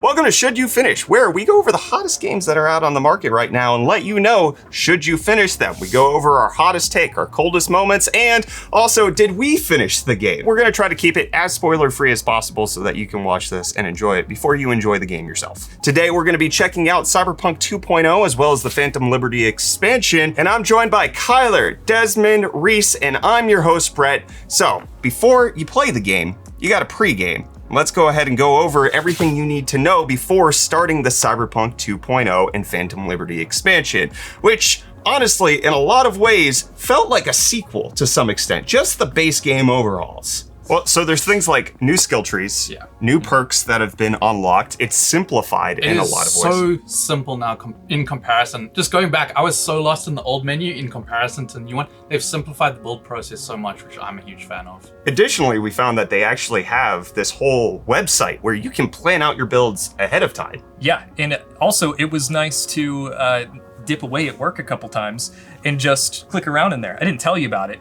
Welcome to Should You Finish, where we go over the hottest games that are out on the market right now and let you know, should you finish them? We go over our hottest take, our coldest moments, and also, did we finish the game? We're going to try to keep it as spoiler-free as possible so that you can watch this and enjoy it before you enjoy the game yourself. Today, we're going to be checking out Cyberpunk 2.0 as well as the Phantom Liberty expansion, and I'm joined by Kyler, Desmond, Reece, and I'm your host, Brett. So, before you play the game, you got a pre-game. Let's go ahead and go over everything you need to know before starting the Cyberpunk 2.0 and Phantom Liberty expansion, which honestly, in a lot of ways, felt like a sequel to some extent, just the base game overalls. Well, so there's things like new skill trees, new perks that have been unlocked. It's simplified in a lot of ways. It is so simple now in comparison. Just going back, I was so lost in the old menu in comparison to the new one. They've simplified the build process so much, which I'm a huge fan of. Additionally, we found that they actually have this whole website where you can plan out your builds ahead of time. Yeah, and also it was nice to dip away at work a couple times and just click around in there. I didn't tell you about it,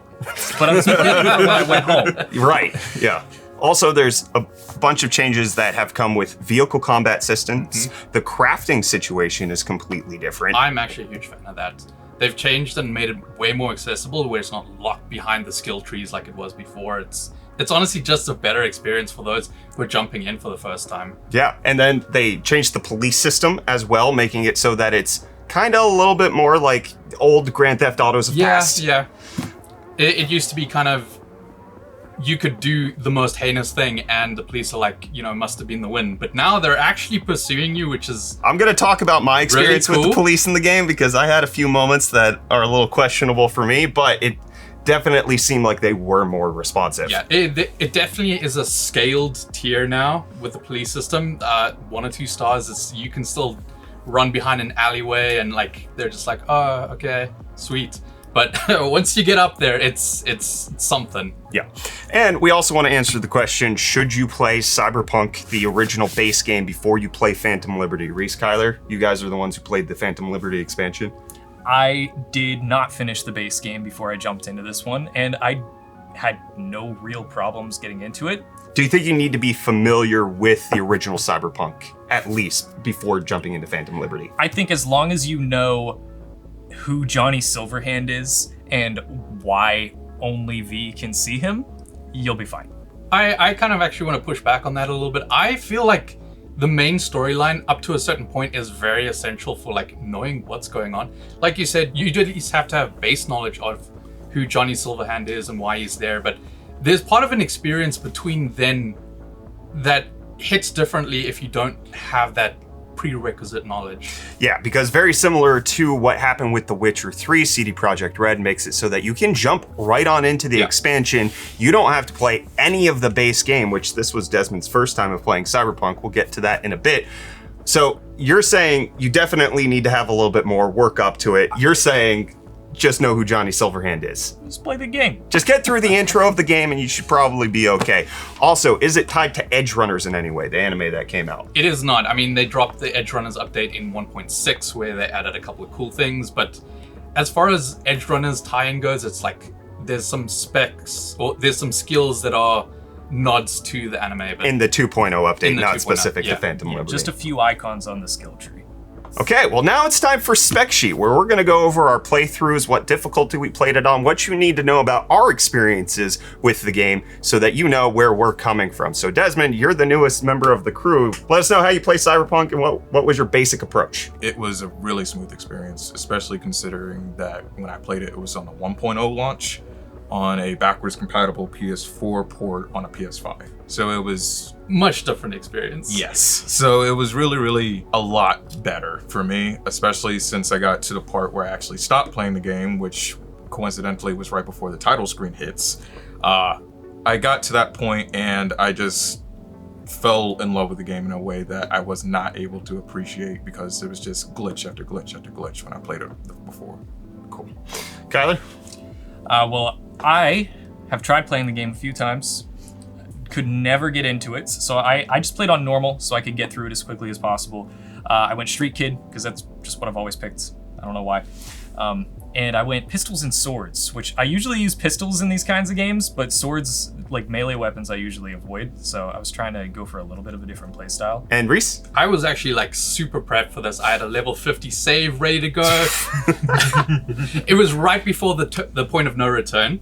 but I was when I went home. Right, yeah. Also, there's a bunch of changes that have come with vehicle combat systems. Mm-hmm. The crafting situation is completely different. I'm actually a huge fan of that. They've changed and made it way more accessible where it's not locked behind the skill trees like it was before. It's honestly just a better experience for those who are jumping in for the first time. Yeah, and then they changed the police system as well, making it so that it's kind of a little bit more like old Grand Theft Autos of past. Yeah. It used to be kind of, you could do the most heinous thing and the police are like, must have been the win. But now they're actually pursuing you, which is I'm going to talk about my experience really cool with the police in the game because I had a few moments that are a little questionable for me, but it definitely seemed like they were more responsive. Yeah, it definitely is a scaled tier now with the police system. 1 or 2 stars, you can still run behind an alleyway and they're just like, oh, okay, sweet. But once you get up there, it's something. Yeah. And we also want to answer the question, should you play Cyberpunk, the original base game, before you play Phantom Liberty? Reece, Kyler, you guys are the ones who played the Phantom Liberty expansion. I did not finish the base game before I jumped into this one, and I had no real problems getting into it. Do you think you need to be familiar with the original Cyberpunk, at least, before jumping into Phantom Liberty? I think as long as you know who Johnny Silverhand is and why only V can see him, you'll be fine. I kind of actually want to push back on that a little bit. I feel like the main storyline up to a certain point is very essential for knowing what's going on. Like you said, you do at least have to have base knowledge of who Johnny Silverhand is and why he's there, but there's part of an experience between then that hits differently if you don't have that prerequisite knowledge. Yeah, because very similar to what happened with The Witcher 3, CD Projekt Red makes it so that you can jump right on into the expansion. You don't have to play any of the base game, which this was Desmond's first time of playing Cyberpunk. We'll get to that in a bit. So you're saying you definitely need to have a little bit more work up to it. You're saying just know who Johnny Silverhand is. Just play the game. Just get through the intro of the game and you should probably be okay. Also, is it tied to Edge Runners in any way, the anime that came out? It is not. I mean, they dropped the Edge Runners update in 1.6 where they added a couple of cool things, but as far as Edge Runners tie-in goes, it's there's some specs or there's some skills that are nods to the anime. But in the 2.0 update, not specific to Phantom Liberty. Just a few icons on the skill tree. Okay, well now it's time for Spec Sheet, where we're going to go over our playthroughs, what difficulty we played it on, what you need to know about our experiences with the game so that you know where we're coming from. So Desmond, you're the newest member of the crew. Let us know how you play Cyberpunk and what was your basic approach? It was a really smooth experience, especially considering that when I played it, it was on the 1.0 launch on a backwards compatible PS4 port on a PS5. So it was much different experience. Yes. So it was really, really a lot better for me, especially since I got to the part where I actually stopped playing the game, which coincidentally was right before the title screen hits. I got to that point and I just fell in love with the game in a way that I was not able to appreciate because it was just glitch after glitch after glitch when I played it before. Cool. Kyler? Well, I have tried playing the game a few times. Could never get into it, so I just played on normal so I could get through it as quickly as possible. I went Street Kid because that's just what I've always picked. I don't know why. And I went pistols and swords, which I usually use pistols in these kinds of games, but swords, like melee weapons, I usually avoid. So I was trying to go for a little bit of a different play style. And Reece? I was actually like super prepped for this. I had a level 50 save ready to go. It was right before the point of no return.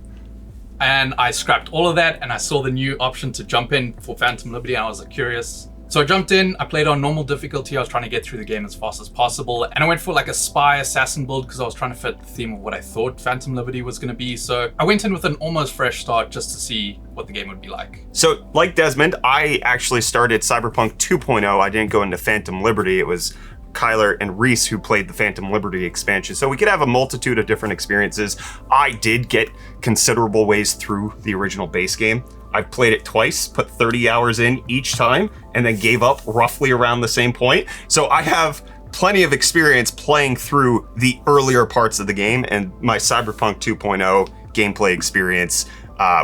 And I scrapped all of that, and I saw the new option to jump in for Phantom Liberty, and I was like, curious. So I jumped in, I played on normal difficulty. I was trying to get through the game as fast as possible. And I went for like a spy assassin build because I was trying to fit the theme of what I thought Phantom Liberty was going to be. So I went in with an almost fresh start just to see what the game would be like. So, like Desmond, I actually started Cyberpunk 2.0. I didn't go into Phantom Liberty. It was Kyler and Reece who played the Phantom Liberty expansion. So we could have a multitude of different experiences. I did get considerable ways through the original base game. I played it twice, put 30 hours in each time, and then gave up roughly around the same point. So I have plenty of experience playing through the earlier parts of the game, and my Cyberpunk 2.0 gameplay experience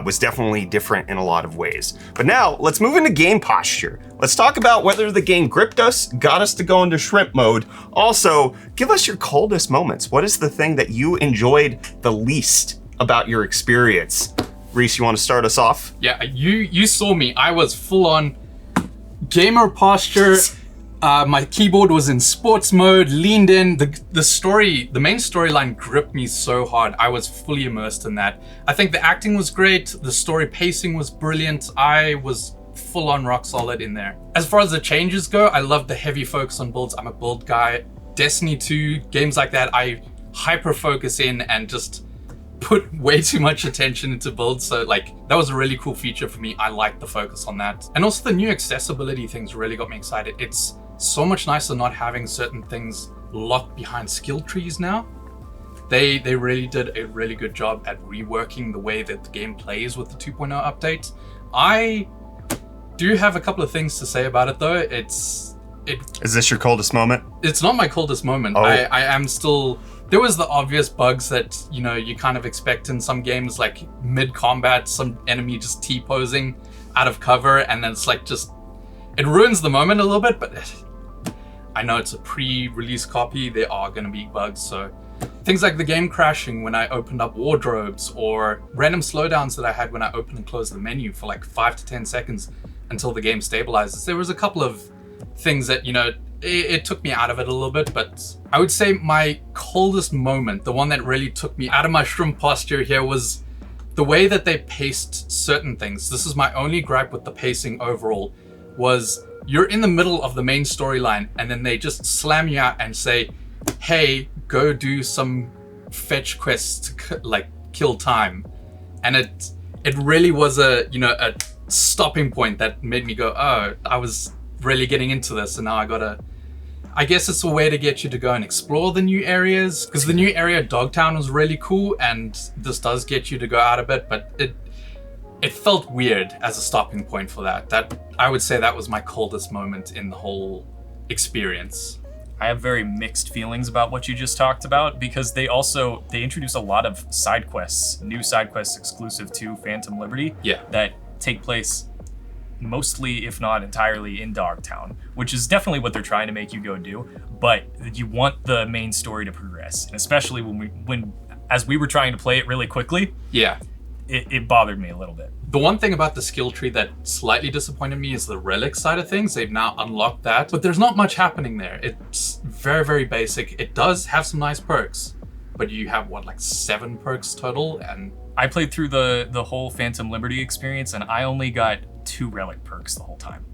was definitely different in a lot of ways. But now, let's move into game posture. Let's talk about whether the game gripped us, got us to go into shrimp mode. Also, give us your coldest moments. What is the thing that you enjoyed the least about your experience? Reece, you want to start us off? Yeah, you saw me. I was full on gamer posture. My keyboard was in sports mode, leaned in. The main storyline gripped me so hard. I was fully immersed in that. I think the acting was great. The story pacing was brilliant. I was full on rock solid in there. As far as the changes go, I love the heavy focus on builds. I'm a build guy. Destiny 2, games like that, I hyper focus in and just put way too much attention into builds, so like that was a really cool feature for me. I liked the focus on that. And also the new accessibility things really got me excited. It's so much nicer not having certain things locked behind skill trees now. They really did a really good job at reworking the way that the game plays with the 2.0 update. I do have a couple of things to say about it though. Is this your coldest moment? It's not my coldest moment. Oh. I am still... There was the obvious bugs that, you know, you kind of expect in some games, like mid-combat, some enemy just T-posing out of cover, and then it's like just... It ruins the moment a little bit, but I know it's a pre-release copy. There are going to be bugs, so... Things like the game crashing when I opened up wardrobes, or random slowdowns that I had when I opened and closed the menu for like 5 to 10 seconds until the game stabilizes. There was a couple of things that, you know, it took me out of it a little bit, but I would say my coldest moment, the one that really took me out of my shrimp posture here, was the way that they paced certain things. This is my only gripe with the pacing overall, was you're in the middle of the main storyline and then they just slam you out and say, hey, go do some fetch quests to like kill time. And it really was a stopping point that made me go, oh, I was really getting into this, and now I guess it's a way to get you to go and explore the new areas, because the new area Dogtown was really cool, and this does get you to go out a bit, but it felt weird as a stopping point for that. I would say that was my coldest moment in the whole experience. I have very mixed feelings about what you just talked about, because they introduce a lot of side quests, new side quests exclusive to Phantom Liberty, that take place mostly, if not entirely, in Dogtown, which is definitely what they're trying to make you go do. But you want the main story to progress, and especially as we were trying to play it really quickly, it bothered me a little bit. The one thing about the skill tree that slightly disappointed me is the relic side of things. They've now unlocked that, but there's not much happening there. It's very, very basic. It does have some nice perks, but you have like 7 perks total, and I played through the whole Phantom Liberty experience, and I only got 2 relic perks the whole time.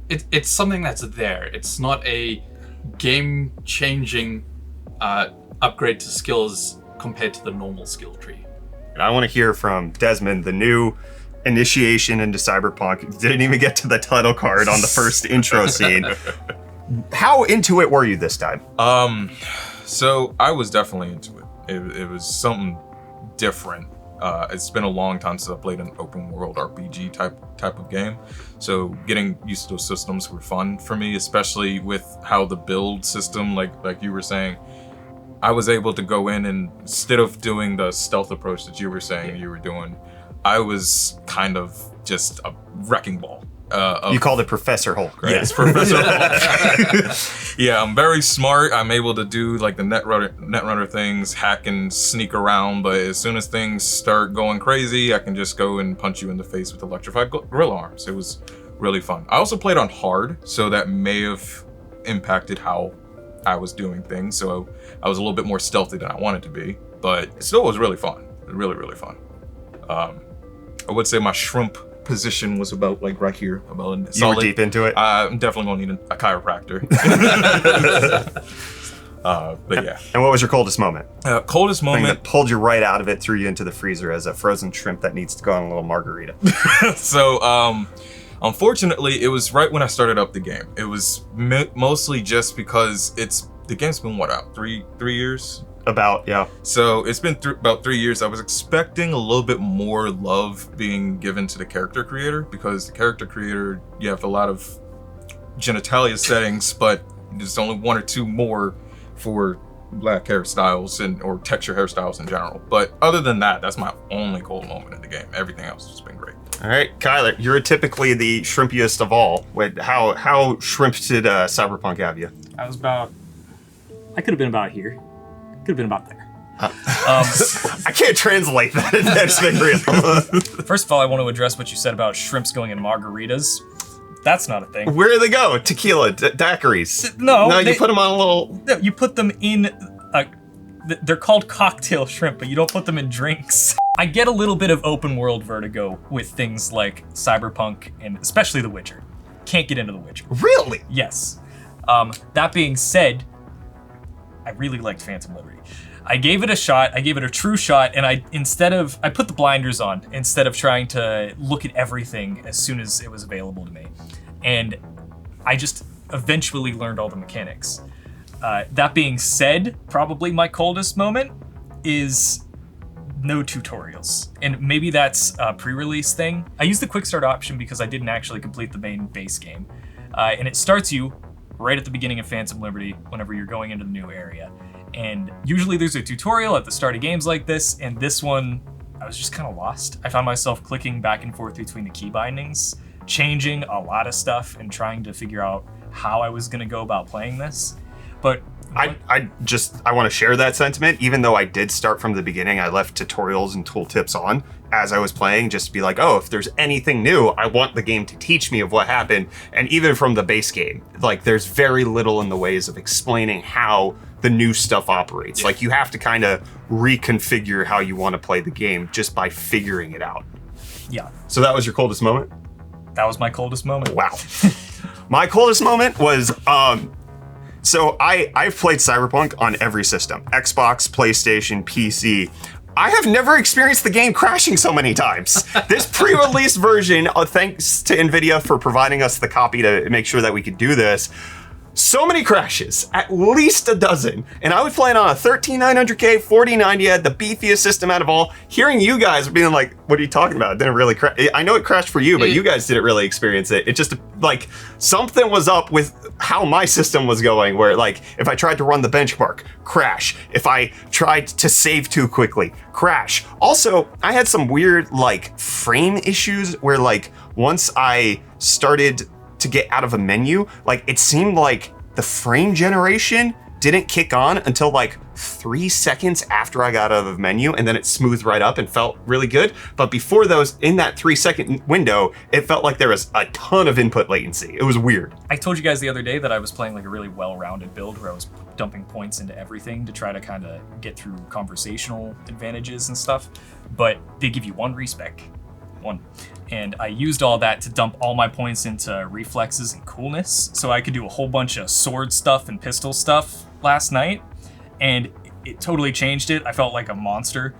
It's something that's there. It's not a game-changing upgrade to skills compared to the normal skill tree. And I want to hear from Desmond, the new initiation into Cyberpunk. Didn't even get to the title card on the first intro scene. How into it were you this time? So I was definitely into it. It was something different. It's been a long time since I played an open world RPG type of game. So getting used to those systems were fun for me, especially with how the build system, like you were saying, I was able to go in and instead of doing the stealth approach that you were saying you were doing, I was kind of just a wrecking ball. You called it Professor Hulk, right? Yes, Professor Hulk. Yeah, I'm very smart. I'm able to do like the netrunner things, hack and sneak around, but as soon as things start going crazy, I can just go and punch you in the face with electrified gorilla arms. It was really fun. I also played on hard, so that may have impacted how I was doing things. So I was a little bit more stealthy than I wanted to be, but it still was really fun. Really, really fun. I would say my shrimp position was about like right here. About you were deep into it? I'm definitely gonna need a chiropractor. But yeah. And what was your coldest moment? Coldest Thing moment. that pulled you right out of it, threw you into the freezer as a frozen shrimp that needs to go on a little margarita. So, unfortunately, it was right when I started up the game. It was mostly just because the game's been what, out 3 years? About, yeah. So it's been about 3 years. I was expecting a little bit more love being given to the character creator, because the character creator, you have a lot of genitalia settings, but there's only 1 or 2 more for black hairstyles or texture hairstyles in general. But other than that, that's my only cold moment in the game. Everything else has been great. All right, Kyler, you're typically the shrimpiest of all. Wait, how shrimp did Cyberpunk have you? I could have been about here. Could have been about there. I can't translate that. That's been real. First of all, I want to address what you said about shrimps going in margaritas. That's not a thing. Where do they go? Tequila, daiquiris. No, you put them on a little. No, you put them in. They're called cocktail shrimp, but you don't put them in drinks. I get a little bit of open world vertigo with things like Cyberpunk and especially The Witcher. Can't get into The Witcher. Really? Yes. That being said, I really liked Phantom Liberty. I gave it a shot. I gave it a true shot, and I put the blinders on instead of trying to look at everything as soon as it was available to me. And I just eventually learned all the mechanics. That being said, probably my coldest moment is no tutorials. And maybe that's a pre-release thing. I used the quick start option because I didn't actually complete the main base game. And it starts you right at the beginning of Phantom Liberty whenever you're going into the new area. And usually there's a tutorial at the start of games like this, and this one, I was just kind of lost. I found myself clicking back and forth between the key bindings, changing a lot of stuff, and trying to figure out how I was gonna go about playing this. But I want to share that sentiment. Even though I did start from the beginning, I left tutorials and tooltips on as I was playing, just to be like, oh, if there's anything new, I want the game to teach me of what happened. And even from the base game, like there's very little in the ways of explaining how the new stuff operates. Yeah. Like you have to kind of reconfigure how you want to play the game just by figuring it out. Yeah. So that was your coldest moment? That was my coldest moment. Wow. My coldest moment was, so I've played Cyberpunk on every system, Xbox, PlayStation, PC. I have never experienced the game crashing so many times. This pre-release version, thanks to NVIDIA for providing us the copy to make sure that we could do this, so many crashes, at least a dozen. And I was playing on a 13900K 4090, had the beefiest system out of all. Hearing you guys being like, what are you talking about? It didn't really crash. I know it crashed for you, but you guys didn't really experience it. It just, like, something was up with how my system was going, where, like, if I tried to run the benchmark, crash. If I tried to save too quickly, crash. Also, I had some weird, like, frame issues where, like, once I started to get out of a menu, like it seemed like the frame generation didn't kick on until like 3 seconds after I got out of the menu, and then it smoothed right up and felt really good. But before those, in that 3-second window, it felt like there was a ton of input latency. It was weird. I told you guys the other day that I was playing like a really well-rounded build where I was dumping points into everything to try to kind of get through conversational advantages and stuff, but they give you one respec. And I used all that to dump all my points into reflexes and coolness, so I could do a whole bunch of sword stuff and pistol stuff last night, and it totally changed it. I felt like a monster.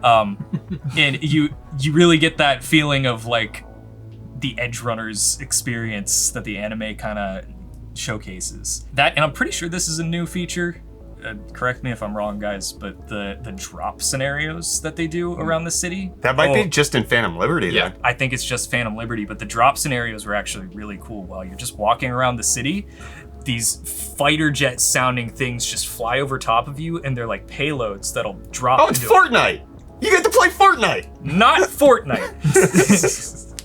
And you really get that feeling of like the Edge Runners experience that the anime kind of showcases. That, and I'm pretty sure this is a new feature. Correct me if I'm wrong, guys, but the drop scenarios that they do around the city. That might be just in Phantom Liberty, yeah, then. I think it's just Phantom Liberty, but the drop scenarios were actually really cool. While you're just walking around the city, these fighter jet sounding things just fly over top of you, and they're like payloads that'll drop. Oh, it's Fortnite! You get to play Fortnite. Not Fortnite.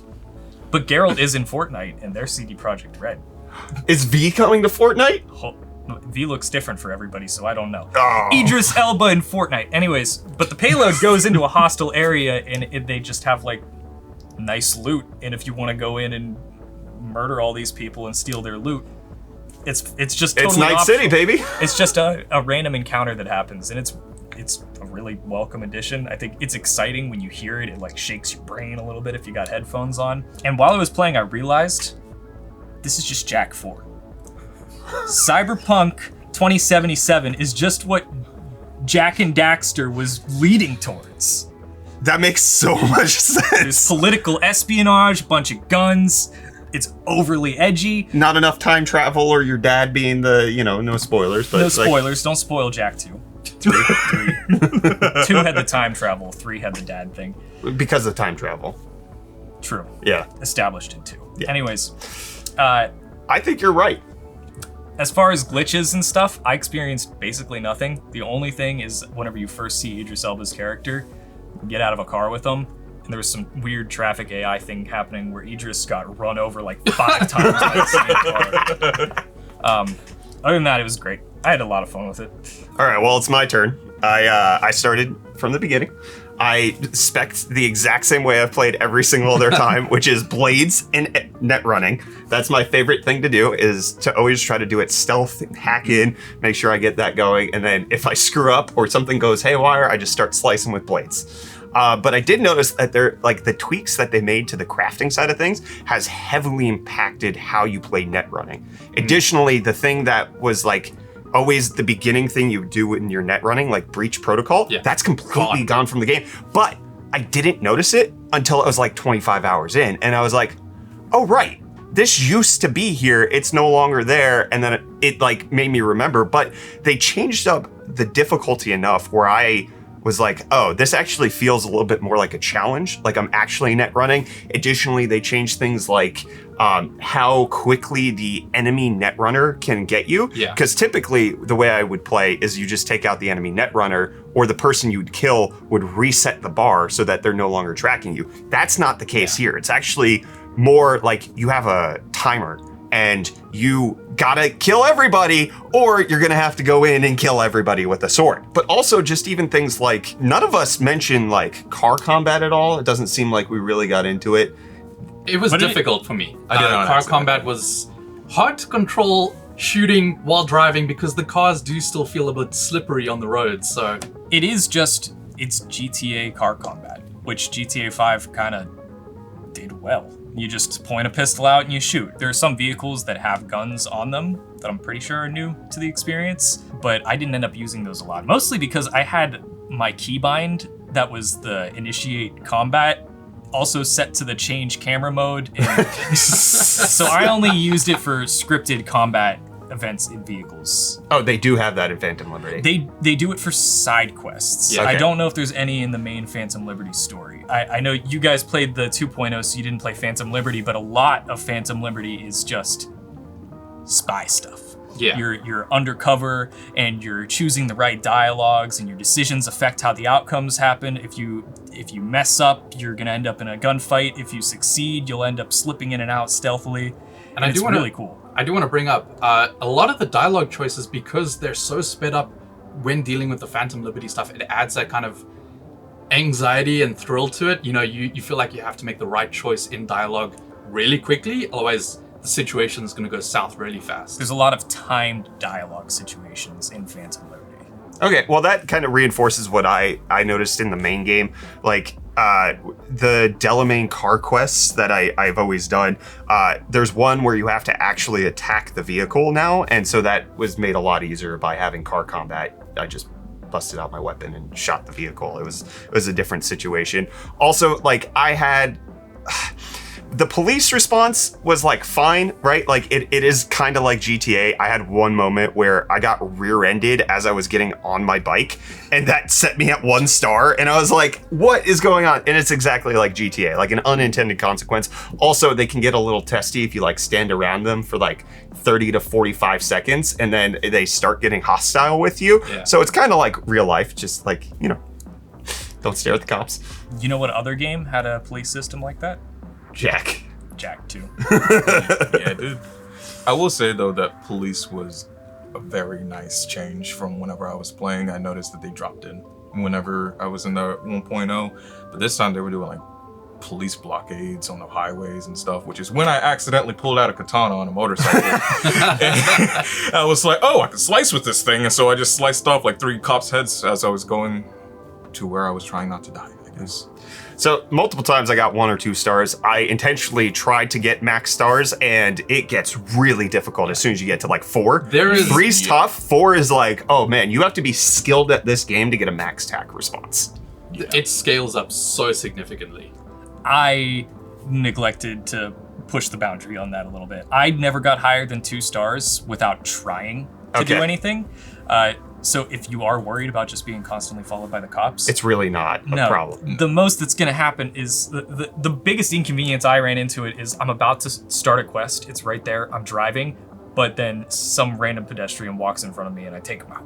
But Geralt is in Fortnite, and they're CD Projekt Red. Is V coming to Fortnite? V looks different for everybody, so I don't know. Oh. Idris Elba in Fortnite. Anyways, but the payload goes into a hostile area, and they just have like nice loot. And if you want to go in and murder all these people and steal their loot, it's just totally It's Night optional. City, baby. It's just a random encounter that happens, and it's a really welcome addition. I think it's exciting when you hear it. It like shakes your brain a little bit if you got headphones on. And while I was playing, I realized this is just Jack 4. Cyberpunk 2077 is just what Jack and Daxter was leading towards. That makes so much sense. There's political espionage, a bunch of guns. It's overly edgy. Not enough time travel, or your dad being the, no spoilers. But No it's like- spoilers. Don't spoil Jack 2. 3. 2 had the time travel. 3 had the dad thing. because of time travel. True. Yeah. Established in 2. Yeah. Anyways, I think you're right. as far as glitches and stuff, I experienced basically nothing. The only thing is whenever you first see Idris Elba's character, get out of a car with him, and there was some weird traffic AI thing happening where Idris got run over like 5 times by the same car. Other than that, it was great. I had a lot of fun with it. All right, well, it's my turn. I started from the beginning. I spec'd the exact same way I've played every single other time, which is blades and net running. That's my favorite thing to do, is to always try to do it stealth, hack in, make sure I get that going, and then if I screw up or something goes haywire, I just start slicing with blades. But I did notice that the tweaks that they made to the crafting side of things has heavily impacted how you play net running. Additionally, the thing that was always the beginning thing you do in your net running, like breach protocol, that's completely gone from the game. But I didn't notice it until it was 25 hours in, and I was like, oh right, this used to be here, it's no longer there, and then it made me remember. But they changed up the difficulty enough where I was like, oh, this actually feels a little bit more like a challenge, like I'm actually net running. Additionally, they changed things like how quickly the enemy net runner can get you. Yeah. Because typically the way I would play is you just take out the enemy net runner, or the person you'd kill would reset the bar so that they're no longer tracking you. That's not the case here. It's actually more like you have a timer and you gotta kill everybody, or you're gonna have to go in and kill everybody with a sword. But also just even things like, none of us mentioned car combat at all. It doesn't seem like we really got into it. It was difficult for me. I did not car ask combat was hard to control shooting while driving because the cars do still feel a bit slippery on the road, so... It's GTA car combat, which GTA 5 kind of did well. You just point a pistol out and you shoot. There are some vehicles that have guns on them that I'm pretty sure are new to the experience, but I didn't end up using those a lot. Mostly because I had my keybind that was the initiate combat also set to the change camera mode. And so I only used it for scripted combat events in vehicles. Oh, they do have that in Phantom Liberty. They do it for side quests. Yeah. I Okay. don't know if there's any in the main Phantom Liberty story. I know you guys played the 2.0, so you didn't play Phantom Liberty, but a lot of Phantom Liberty is just spy stuff. Yeah. You're undercover and you're choosing the right dialogues, and your decisions affect how the outcomes happen. If you mess up, you're gonna end up in a gunfight. If you succeed, you'll end up slipping in and out stealthily. And it's really cool. I do want to bring up a lot of the dialogue choices, because they're so sped up when dealing with the Phantom Liberty stuff. It adds that kind of anxiety and thrill to it. You feel like you have to make the right choice in dialogue really quickly, otherwise the situation is going to go south really fast. There's a lot of timed dialogue situations in Phantom Liberty. Okay, well that kind of reinforces what I noticed in the main game. The Delamain car quests that I've always done, there's one where you have to actually attack the vehicle now, and so that was made a lot easier by having car combat. I just busted out my weapon and shot the vehicle. It was a different situation. Also, I had... The police response was fine, right? It is kind of like GTA. I had one moment where I got rear-ended as I was getting on my bike, and that set me at 1 star, and I was like, what is going on? And it's exactly like GTA, an unintended consequence. Also, they can get a little testy if you stand around them for 30 to 45 seconds, and then they start getting hostile with you. Yeah. So it's kind of like real life, just Don't stare at the cops. You know what other game had a police system like that? Jack. Jack 2. Yeah, dude. I will say though that police was a very nice change from whenever I was playing. I noticed that they dropped in whenever I was in the 1.0, but this time they were doing like police blockades on the highways and stuff, which is when I accidentally pulled out a katana on a motorcycle. And I was like, oh, I can slice with this thing, and so I just sliced off like 3 cops' heads as I was going to where I was trying not to die, I guess. So multiple times I got 1 or 2 stars. I intentionally tried to get max stars, and it gets really difficult as soon as you get to like 4. 3's tough. 4 is like, oh man, you have to be skilled at this game to get a max tack response. It scales up so significantly. I neglected to push the boundary on that a little bit. I never got higher than 2 stars without trying to do anything. So if you are worried about just being constantly followed by the cops, it's really not a problem. The most that's gonna happen is the biggest inconvenience I ran into it is I'm about to start a quest. It's right there. I'm driving, but then some random pedestrian walks in front of me and I take him out.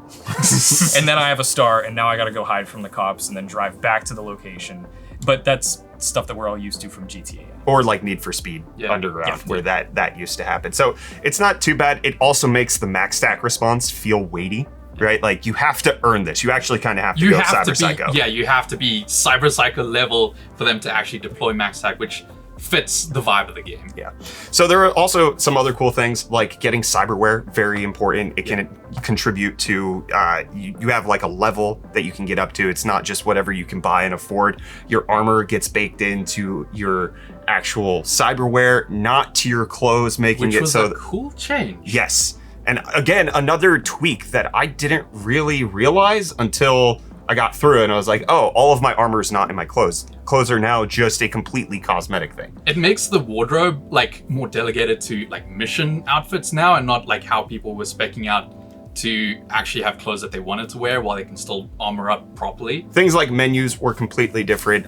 And then I have a star, and now I gotta go hide from the cops and then drive back to the location. But that's stuff that we're all used to from GTA. Or like Need for Speed Underground, where that used to happen. So it's not too bad. It also makes the max stack response feel weighty, right? Like you have to earn this. You actually kind of have to go Cyber Psycho. Yeah, you have to be Cyber Psycho level for them to actually deploy max stack, which fits the vibe of the game. Yeah. So there are also some other cool things like getting cyberware, very important. It can contribute to, you have like a level that you can get up to. It's not just whatever you can buy and afford. Your armor gets baked into your actual cyberware, not to your clothes, making Which it was so a cool change. Yes. And again, another tweak that I didn't really realize until I got through it, and I was like, oh, all of my armor is not in my clothes. Clothes are now just a completely cosmetic thing. It makes the wardrobe like more delegated to like mission outfits now, and not like how people were speccing out to actually have clothes that they wanted to wear while they can still armor up properly. Things like menus were completely different.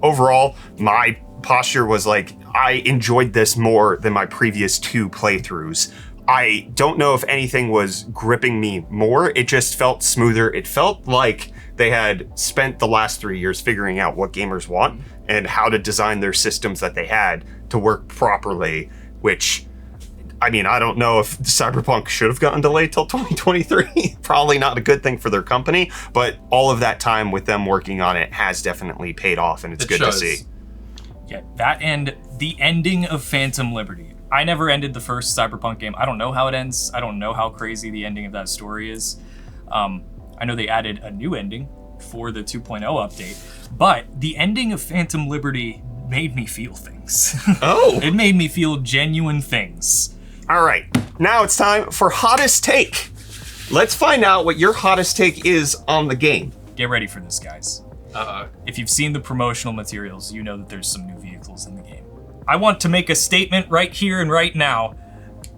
Overall, my posture was like, I enjoyed this more than my previous 2 playthroughs. I don't know if anything was gripping me more. It just felt smoother. It felt like they had spent the last 3 years figuring out what gamers want and how to design their systems that they had to work properly, which, I mean, I don't know if Cyberpunk should have gotten delayed till 2023. Probably not a good thing for their company, but all of that time with them working on it has definitely paid off, and it's good to see. Yeah, that and the ending of Phantom Liberty. I never ended the first Cyberpunk game. I don't know how it ends. I don't know how crazy the ending of that story is. I know they added a new ending for the 2.0 update, but the ending of Phantom Liberty made me feel things. Oh! It made me feel genuine things. All right, now it's time for Hottest Take. Let's find out what your hottest take is on the game. Get ready for this, guys. If you've seen the promotional materials, you know that there's some new vehicles in the game. I want to make a statement right here and right now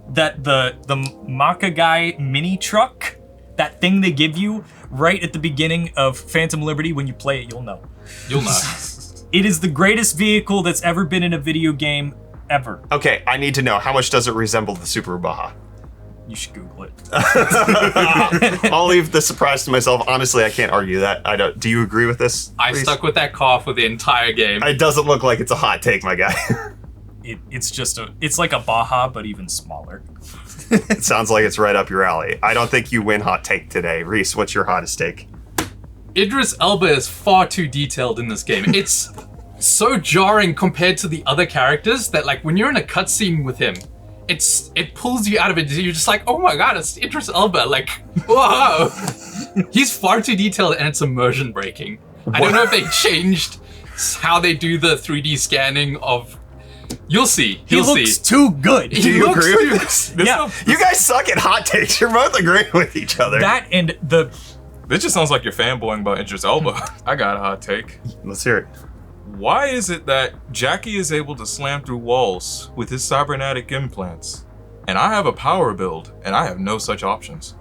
that the Makagai mini truck, that thing they give you right at the beginning of Phantom Liberty, when you play it, you'll know. You'll know. It is the greatest vehicle that's ever been in a video game ever. Okay, I need to know, how much does it resemble the Super Baja? You should Google it. I'll leave the surprise to myself. Honestly, I can't argue that. I don't. Do you agree with this? I Reece? stuck with that car for the entire game. It doesn't look like it's a hot take, my guy. It's like a Baja, but even smaller. It sounds like it's right up your alley. I don't think you win hot take today. Reece, what's your hottest take? Idris Elba is far too detailed in this game. It's so jarring compared to the other characters that, like, when you're in a cutscene with him, it pulls you out of it. You're just like, oh my god, it's Idris Elba. Like, whoa. He's far too detailed, and it's immersion breaking. I don't know if they changed how they do the 3D scanning of... You'll see. He looks too good. Do you agree with this? Yeah. You guys suck at hot takes. You're both agreeing with each other. That and the... This just sounds like you're fanboying about Idris Elba. I got a hot take. Let's hear it. Why is it that Jackie is able to slam through walls with his cybernetic implants, and I have a power build, and I have no such options?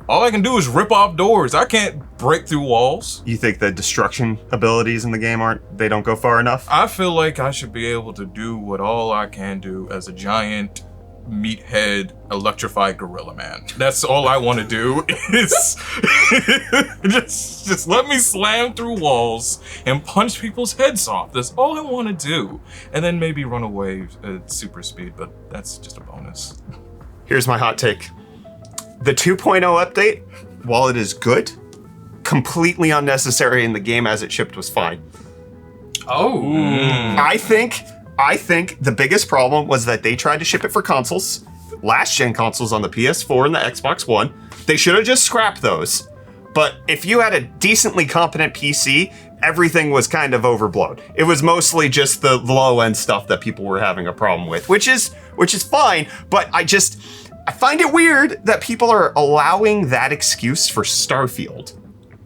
All I can do is rip off doors. I can't break through walls. You think the destruction abilities in the game they don't go far enough? I feel like I should be able to do what all I can do as a giant meathead electrified gorilla man. That's all I want to do is just let me slam through walls and punch people's heads off. That's all I want to do. And then maybe run away at super speed, but that's just a bonus. Here's my hot take. The 2.0 update, while it is good, completely unnecessary in the game as it shipped was fine. Oh. I think the biggest problem was that they tried to ship it for consoles, last gen consoles on the PS4 and the Xbox One. They should have just scrapped those. But if you had a decently competent PC, everything was kind of overblown. It was mostly just the low end stuff that people were having a problem with, which is fine, but I find it weird that people are allowing that excuse for Starfield,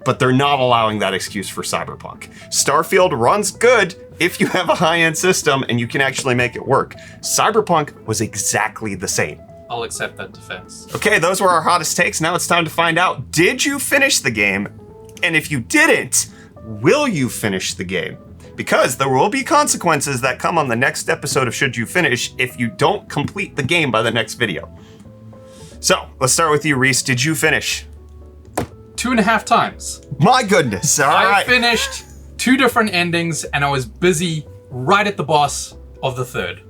but they're not allowing that excuse for Cyberpunk. Starfield runs good if you have a high-end system and you can actually make it work. Cyberpunk was exactly the same. I'll accept that defense. Okay, those were our hottest takes. Now it's time to find out, did you finish the game? And if you didn't, will you finish the game? Because there will be consequences that come on the next episode of Should You Finish if you don't complete the game by the next video. So, let's start with you, Reece. Did you finish? 2.5 times. My goodness, all I right. finished 2 different endings and I was busy right at the boss of the 3rd.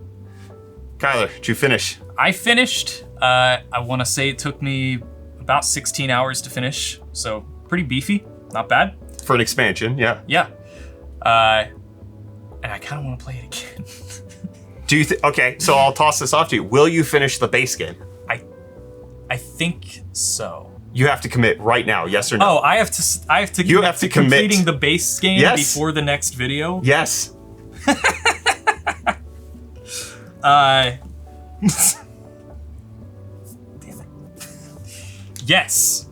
Kyler, did you finish? I finished. I want to say it took me about 16 hours to finish, so pretty beefy, not bad. For an expansion, yeah. Yeah. And I kind of want to play it again. Do you okay, so I'll toss this off to you. Will you finish the base game? I think so. You have to commit right now, yes or no? Oh, I have to. You have to commit. Completing the base game Yes. before the next video. Yes. Damn it. Yes,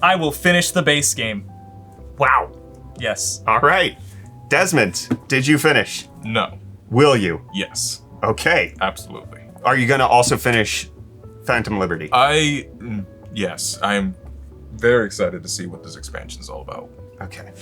I will finish the base game. Wow. Yes. All right. Desmond, did you finish? No. Will you? Yes. Okay. Absolutely. Are you gonna also finish Phantom Liberty? Yes. I am very excited to see what this expansion is all about. Okay.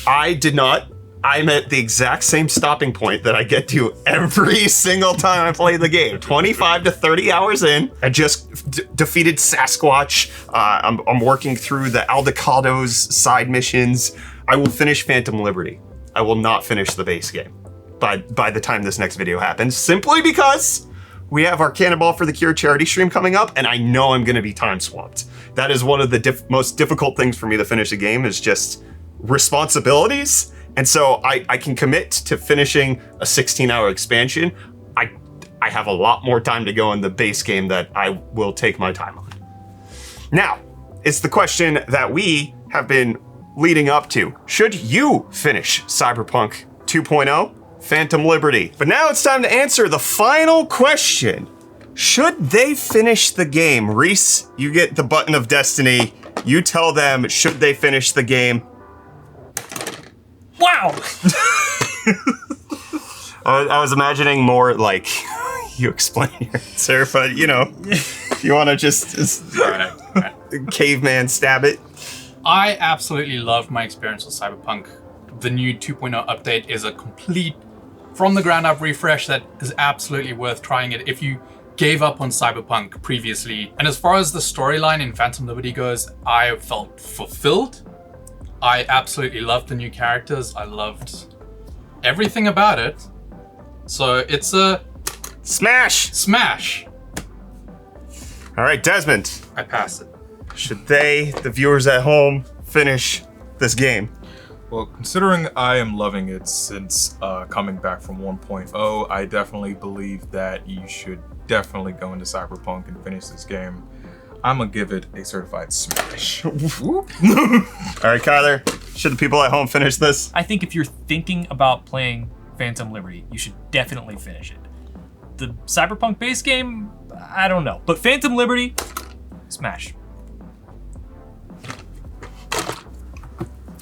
I did not. I'm at the exact same stopping point that I get to every single time I play the game. 25 to 30 hours in, I just defeated Sasquatch. I'm working through the Aldecado's side missions. I will finish Phantom Liberty. I will not finish the base game by the time this next video happens, simply because we have our Cannonball for the Cure charity stream coming up, and I know I'm gonna be time swamped. That is one of the most difficult things for me to finish a game, is just responsibilities. And so I can commit to finishing a 16-hour expansion. I have a lot more time to go in the base game that I will take my time on. Now, it's the question that we have been leading up to. Should you finish Cyberpunk 2.0, Phantom Liberty? But now it's time to answer the final question. Should they finish the game? Reece, you get the button of destiny. You tell them, should they finish the game? Wow. I was imagining more like you explain your answer, but you know, if you want to just caveman stab it. I absolutely loved my experience with Cyberpunk. The new 2.0 update is a complete, from the ground up refresh that is absolutely worth trying it if you gave up on Cyberpunk previously. And as far as the storyline in Phantom Liberty goes, I felt fulfilled. I absolutely loved the new characters. I loved everything about it. So it's a smash. All right, Desmond. I passed it. Should they, the viewers at home, finish this game? Well, considering I am loving it since coming back from 1.0, I definitely believe that you should definitely go into Cyberpunk and finish this game. I'm gonna give it a certified smash. All right, Kyler, should the people at home finish this? I think if you're thinking about playing Phantom Liberty, you should definitely finish it. The Cyberpunk base game, I don't know. But Phantom Liberty, smash.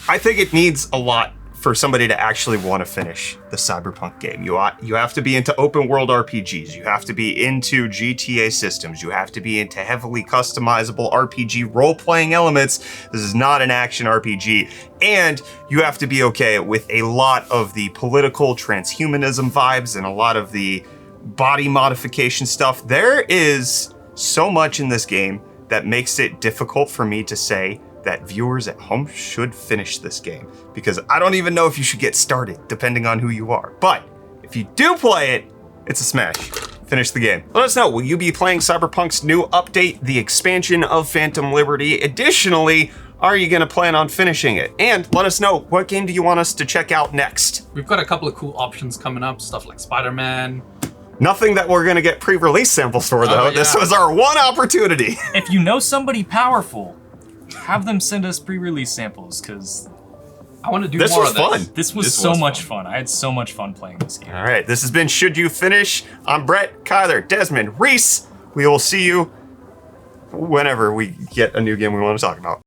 I think it needs a lot for somebody to actually want to finish the Cyberpunk game. You have to be into open world RPGs. You have to be into GTA systems. You have to be into heavily customizable RPG role-playing elements. This is not an action RPG. And you have to be okay with a lot of the political transhumanism vibes and a lot of the body modification stuff. There is so much in this game that makes it difficult for me to say that viewers at home should finish this game, because I don't even know if you should get started, depending on who you are. But if you do play it, it's a smash. Finish the game. Let us know, will you be playing Cyberpunk's new update, the expansion of Phantom Liberty? Additionally, are you gonna plan on finishing it? And let us know, what game do you want us to check out next? We've got a couple of cool options coming up, stuff like Spider-Man. Nothing that we're gonna get pre-release samples for though. Yeah. This was our one opportunity. If you know somebody powerful, have them send us pre-release samples, because I want to do This more was of this. fun. this was so much fun. I had so much fun playing this game. All right, this has been Should You Finish? I'm Brett, Kyler, Desmond, Reece. We will see you whenever we get a new game we want to talk about.